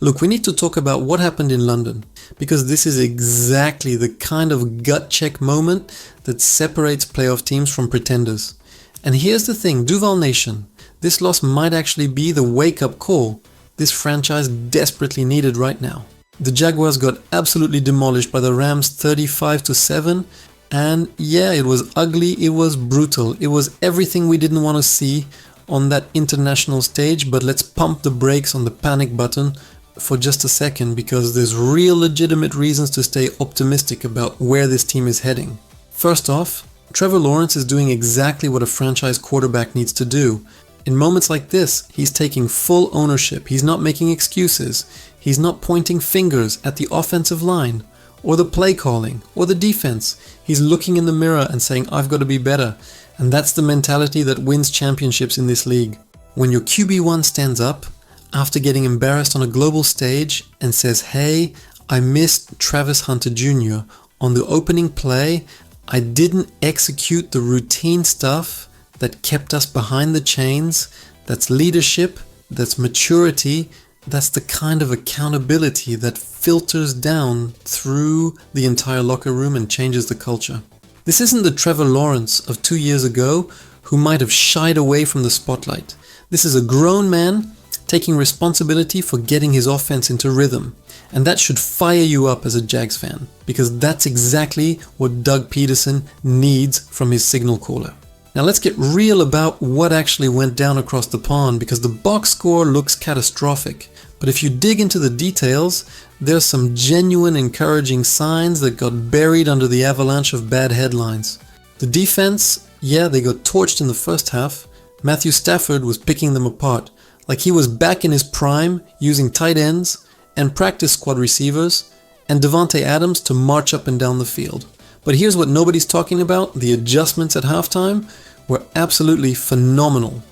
Look, we need to talk about what happened in London, because this is exactly the kind of gut check moment that separates playoff teams from pretenders. And here's the thing, Duval Nation, this loss might actually be the wake-up call this franchise desperately needed right now. The Jaguars got absolutely demolished by the Rams 35-7, and yeah, it was ugly, it was brutal, it was everything we didn't want to see on that international stage, but let's pump the brakes on the panic button for just a second, because there's real legitimate reasons to stay optimistic about where this team is heading. First off, Trevor Lawrence is doing exactly what a franchise quarterback needs to do. In moments like this, he's taking full ownership, he's not making excuses, he's not pointing fingers at the offensive line, or the play calling, or the defense. He's looking in the mirror and saying, I've got to be better. And that's the mentality that wins championships in this league. When your QB1 stands up, after getting embarrassed on a global stage and says, hey, I missed Travis Hunter Jr. on the opening play, I didn't execute the routine stuff that kept us behind the chains, that's leadership, that's maturity, that's the kind of accountability that filters down through the entire locker room and changes the culture. This isn't the Trevor Lawrence of 2 years ago who might have shied away from the spotlight. This is a grown man taking responsibility for getting his offense into rhythm. And that should fire you up as a Jags fan, because that's exactly what Doug Peterson needs from his signal caller. Now let's get real about what actually went down across the pond, because the box score looks catastrophic. But if you dig into the details, there's some genuine encouraging signs that got buried under the avalanche of bad headlines. The defense, yeah, they got torched in the first half. Matthew Stafford was picking them apart, like he was back in his prime, using tight ends and practice squad receivers and Devontae Adams to march up and down the field. But here's what nobody's talking about: the adjustments at halftime were absolutely phenomenal.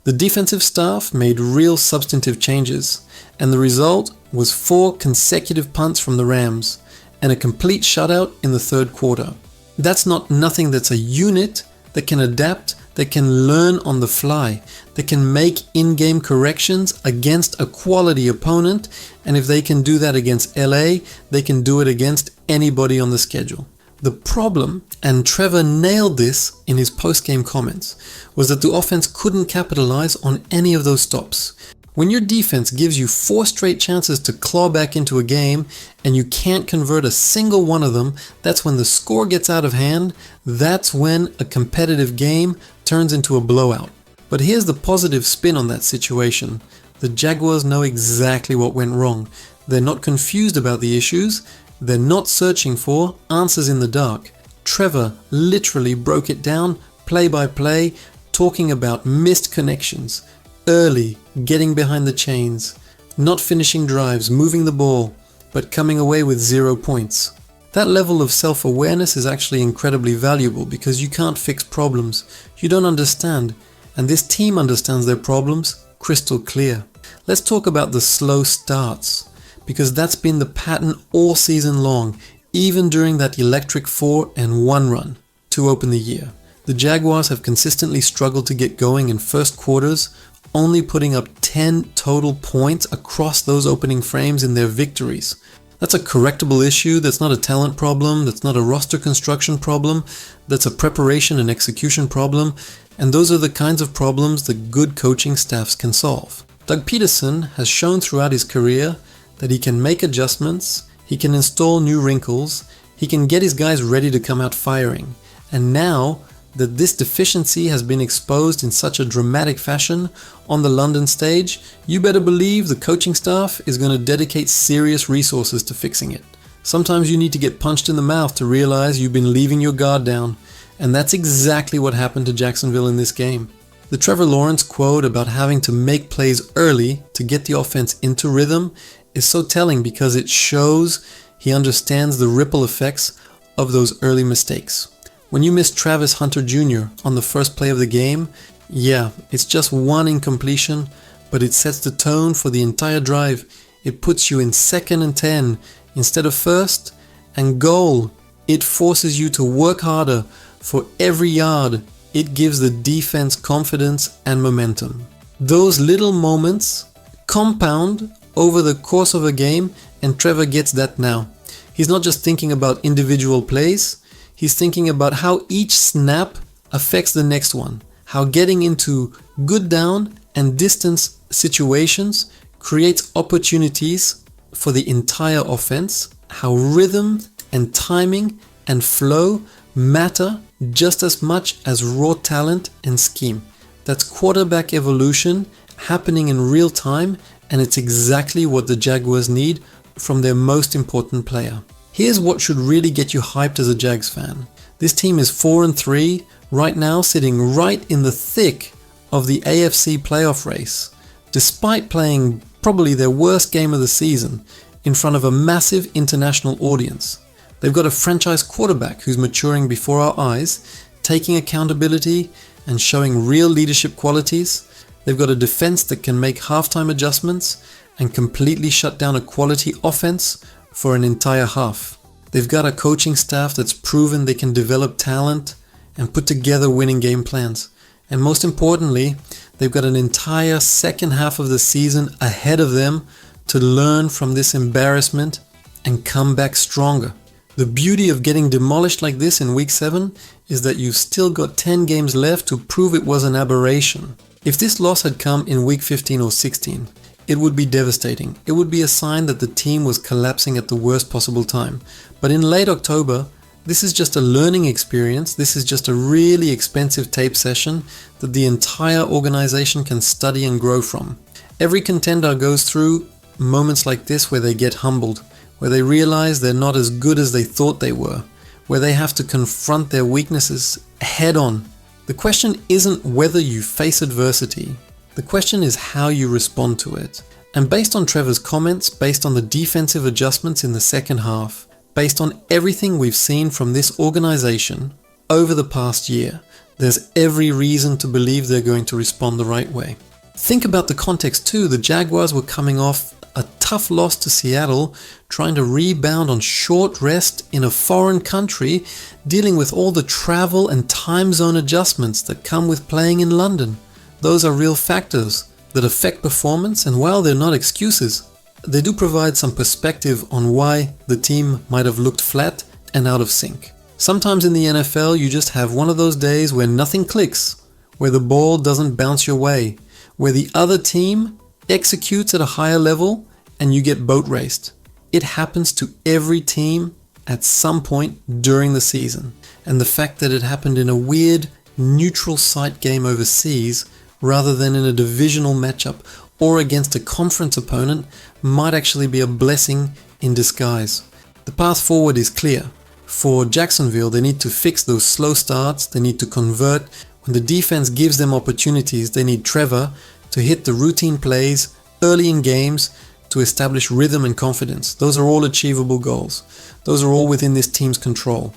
The defensive staff made real substantive changes, and the result was 4 consecutive punts from the Rams and a complete shutout in the third quarter. That's not nothing. That's a unit that can adapt, that can learn on the fly, that can make in-game corrections against a quality opponent, and if they can do that against LA, they can do it against anybody on the schedule. The problem, and Trevor nailed this in his post-game comments, was that the offense couldn't capitalize on any of those stops. When your defense gives you 4 straight chances to claw back into a game and you can't convert a single one of them, that's when the score gets out of hand. That's when a competitive game turns into a blowout. But here's the positive spin on that situation. The Jaguars know exactly what went wrong. They're not confused about the issues. They're not searching for answers in the dark. Trevor literally broke it down play by play, talking about missed connections, early, getting behind the chains, not finishing drives, moving the ball, but coming away with 0 points. That level of self-awareness is actually incredibly valuable, because you can't fix problems you don't understand, and this team understands their problems crystal clear. Let's talk about the slow starts, because that's been the pattern all season long, even during that electric 4-1 run to open the year. The Jaguars have consistently struggled to get going in first quarters, only putting up 10 total points across those opening frames in their victories. That's a correctable issue. That's not a talent problem. That's not a roster construction problem. That's a preparation and execution problem. And those are the kinds of problems that good coaching staffs can solve. Doug Peterson has shown throughout his career that he can make adjustments, he can install new wrinkles, he can get his guys ready to come out firing. And now that this deficiency has been exposed in such a dramatic fashion on the London stage, you better believe the coaching staff is going to dedicate serious resources to fixing it. Sometimes you need to get punched in the mouth to realize you've been leaving your guard down, and that's exactly what happened to Jacksonville in this game. The Trevor Lawrence quote about having to make plays early to get the offense into rhythm is so telling, because it shows he understands the ripple effects of those early mistakes. When you miss Travis Hunter Jr. on the first play of the game, yeah, it's just one incompletion, but it sets the tone for the entire drive. It puts you in 2nd and 10 instead of first, and goal. It forces you to work harder for every yard. It gives the defense confidence and momentum. Those little moments compound over the course of a game, and Trevor gets that now. He's not just thinking about individual plays, he's thinking about how each snap affects the next one, how getting into good down and distance situations creates opportunities for the entire offense, how rhythm and timing and flow matter just as much as raw talent and scheme. That's quarterback evolution happening in real time, and it's exactly what the Jaguars need from their most important player. Here's what should really get you hyped as a Jags fan. This team is 4-3, right now sitting right in the thick of the AFC playoff race, despite playing probably their worst game of the season in front of a massive international audience. They've got a franchise quarterback who's maturing before our eyes, taking accountability and showing real leadership qualities. They've got a defense that can make halftime adjustments and completely shut down a quality offense for an entire half. They've got a coaching staff that's proven they can develop talent and put together winning game plans. And most importantly, they've got an entire second half of the season ahead of them to learn from this embarrassment and come back stronger. The beauty of getting demolished like this in week 7 is that you've still got 10 games left to prove it was an aberration. If this loss had come in week 15 or 16, it would be devastating. It would be a sign that the team was collapsing at the worst possible time. But in late October, this is just a learning experience. This is just a really expensive tape session that the entire organization can study and grow from. Every contender goes through moments like this where they get humbled, where they realize they're not as good as they thought they were, where they have to confront their weaknesses head on. The question isn't whether you face adversity. The question is how you respond to it. And based on Trevor's comments, based on the defensive adjustments in the second half, based on everything we've seen from this organization over the past year, there's every reason to believe they're going to respond the right way. Think about the context too. The Jaguars were coming off a tough loss to Seattle, trying to rebound on short rest in a foreign country, dealing with all the travel and time zone adjustments that come with playing in London. Those are real factors that affect performance, and while they're not excuses, they do provide some perspective on why the team might have looked flat and out of sync. Sometimes in the NFL, you just have one of those days where nothing clicks, where the ball doesn't bounce your way, where the other team executes at a higher level and you get boat raced. It happens to every team at some point during the season. And the fact that it happened in a weird neutral site game overseas rather than in a divisional matchup or against a conference opponent might actually be a blessing in disguise. The path forward is clear. For Jacksonville, they need to fix those slow starts, they need to convert. When the defense gives them opportunities, they need Trevor to hit the routine plays early in games to establish rhythm and confidence. Those are all achievable goals. Those are all within this team's control.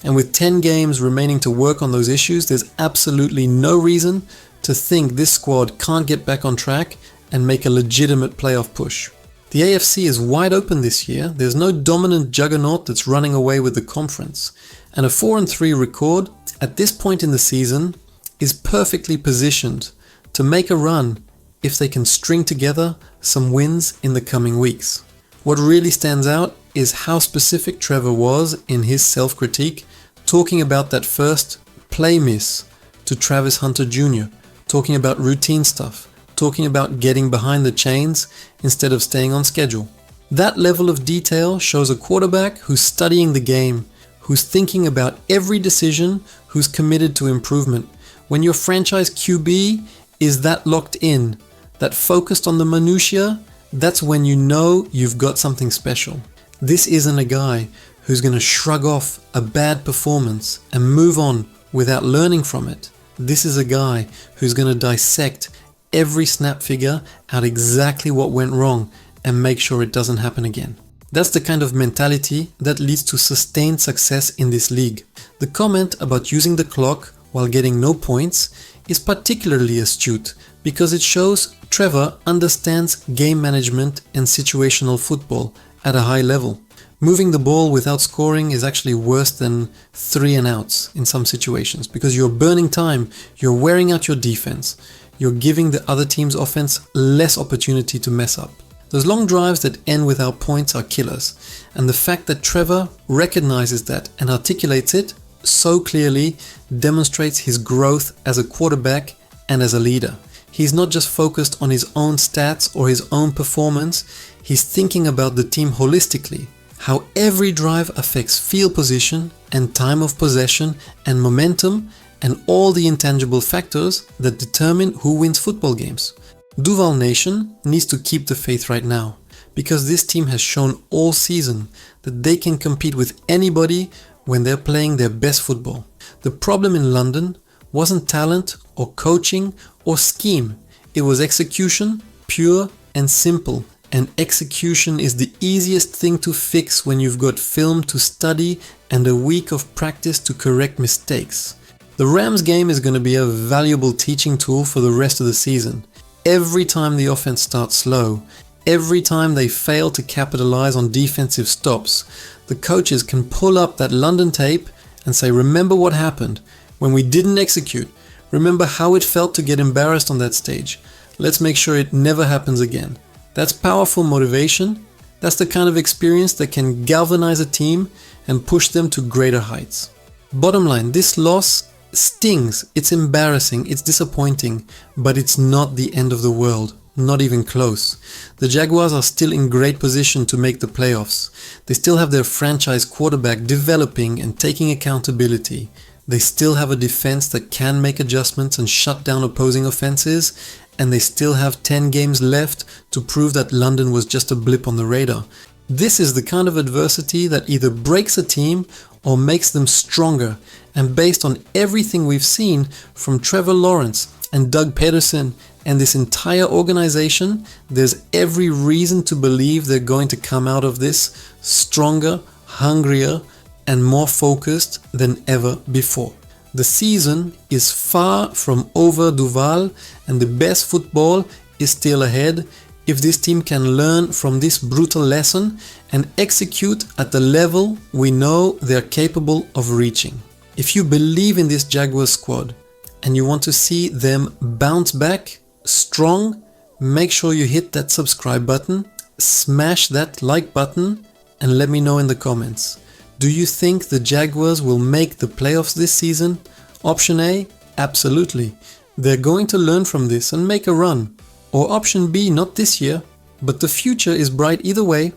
And with 10 games remaining to work on those issues, there's absolutely no reason to think this squad can't get back on track and make a legitimate playoff push. The AFC is wide open this year. There's no dominant juggernaut that's running away with the conference. And a 4-3 record at this point in the season is perfectly positioned to make a run if they can string together some wins in the coming weeks. What really stands out is how specific Trevor was in his self-critique, talking about that first play miss to Travis Hunter Jr., talking about routine stuff, talking about getting behind the chains instead of staying on schedule. That level of detail shows a quarterback who's studying the game, who's thinking about every decision, who's committed to improvement. When your franchise QB is that locked in, that focused on the minutiae, that's when you know you've got something special. This isn't a guy who's going to shrug off a bad performance and move on without learning from it. This is a guy who's going to dissect every snap figure out exactly what went wrong and make sure it doesn't happen again. That's the kind of mentality that leads to sustained success in this league. The comment about using the clock while getting no points is particularly astute because it shows Trevor understands game management and situational football at a high level. Moving the ball without scoring is actually worse than 3 and outs in some situations because you're burning time, you're wearing out your defense, you're giving the other team's offense less opportunity to mess up. Those long drives that end without points are killers, and the fact that Trevor recognizes that and articulates it so clearly demonstrates his growth as a quarterback and as a leader. He's not just focused on his own stats or his own performance, he's thinking about the team holistically, how every drive affects field position and time of possession and momentum and all the intangible factors that determine who wins football games. Duval Nation needs to keep the faith right now, because this team has shown all season that they can compete with anybody when they're playing their best football. The problem in London wasn't talent or coaching or scheme, it was execution, pure and simple. And execution is the easiest thing to fix when you've got film to study and a week of practice to correct mistakes. The Rams game is going to be a valuable teaching tool for the rest of the season. Every time the offense starts slow, every time they fail to capitalize on defensive stops, the coaches can pull up that London tape and say, remember what happened when we didn't execute. Remember how it felt to get embarrassed on that stage. Let's make sure it never happens again. That's powerful motivation. That's the kind of experience that can galvanize a team and push them to greater heights. Bottom line, this loss stings, it's embarrassing, it's disappointing, but it's not the end of the world, not even close. The Jaguars are still in great position to make the playoffs. They still have their franchise quarterback developing and taking accountability. They still have a defense that can make adjustments and shut down opposing offenses, and they still have 10 games left to prove that London was just a blip on the radar. This is the kind of adversity that either breaks a team or makes them stronger, and based on everything we've seen from Trevor Lawrence and Doug Peterson and this entire organization, there's every reason to believe they're going to come out of this stronger, hungrier, and more focused than ever before. The season is far from over, Duval, and the best football is still ahead if this team can learn from this brutal lesson and execute at the level we know they're capable of reaching. If you believe in this Jaguars squad and you want to see them bounce back strong, make sure you hit that subscribe button, smash that like button, and let me know in the comments. Do you think the Jaguars will make the playoffs this season? Option A, absolutely. They're going to learn from this and make a run. Or option B, not this year, but the future is bright either way.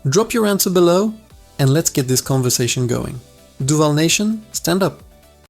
Drop your answer below and let's get this conversation going. Duval Nation, stand up.